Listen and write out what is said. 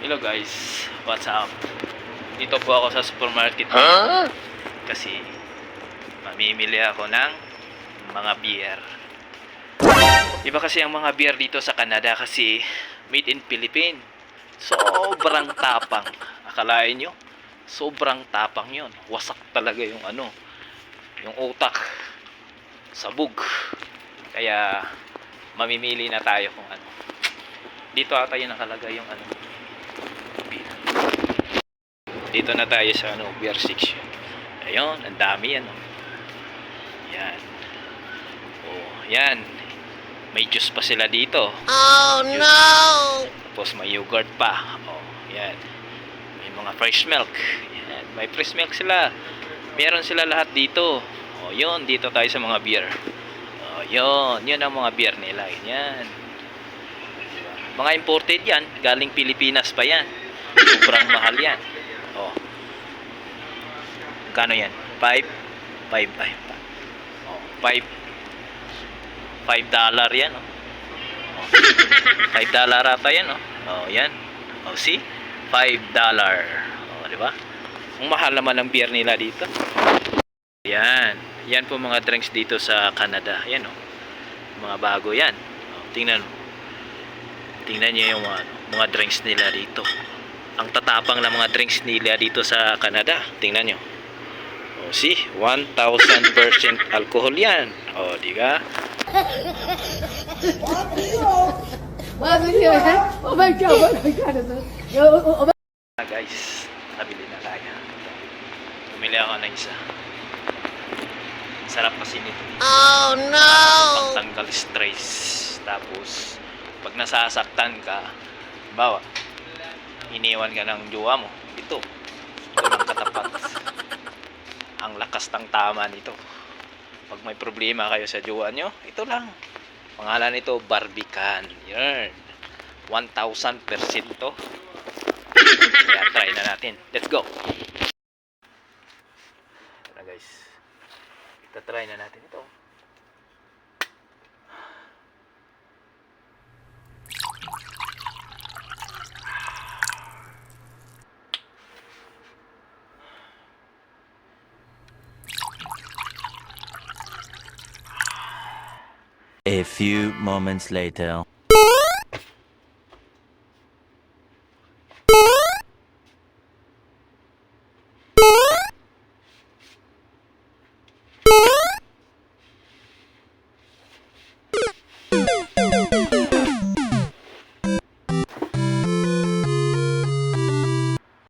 Hello guys, what's up? Dito po ako sa supermarket kasi mamimili ako ng mga beer. Iba kasi ang mga beer dito sa Canada kasi made in Philippines. Sobrang tapang. Akalain nyo, sobrang tapang yon. Wasak talaga yung yung utak. Sabog. Kaya mamimili na tayo kung ano. Dito ata yung nakalagay yung beer. Dito na tayo sa beer section. Ayun, ang dami yan. Yan. Oh, yan. May juice pa sila dito. Oh juice. no! Tapos may yogurt pa. Oh, yan. May mga fresh milk. Yan. May fresh milk sila. Meron sila lahat dito. Oh, yun. Dito tayo sa mga beer. Oh, yun. Yun ang mga beer nila. Yan. Mga imported yan. Galing Pilipinas pa yan. Sobrang mahal yan. Oh. Kano yan? 5 $5 yan, oh. $5 ata yan, oh. Oh, yan. Oh, see? $5. Oh, di ba? Ang mahal naman ng beer nila dito. Yan. Yan po mga drinks dito sa Canada. Yan, oh. Mga bago yan. Oh, tingnan mo. Tingnan niyo yung mga drinks nila dito. Ang tatapang na mga drinks nila dito sa Canada. Tingnan niyo. Oh, see? 1,000% alcohol yan. Oh, di ba? Guys, nabili na tayo. Bumili ako ng isa. Sarap kasi nito. Oh no! Pangtanggal stress. Tapos, pag nasasaktan ka, bawa, iniwan ka ng jowa mo. Ito ng katapat. Ang lakas ng tama nito. Pag may problema kayo sa jowa nyo, ito lang. Pangalan nito, Barbican. Yan. 1,000% to. Kaya try na natin. Let's go. Ito guys. Try na natin ito. A few moments later.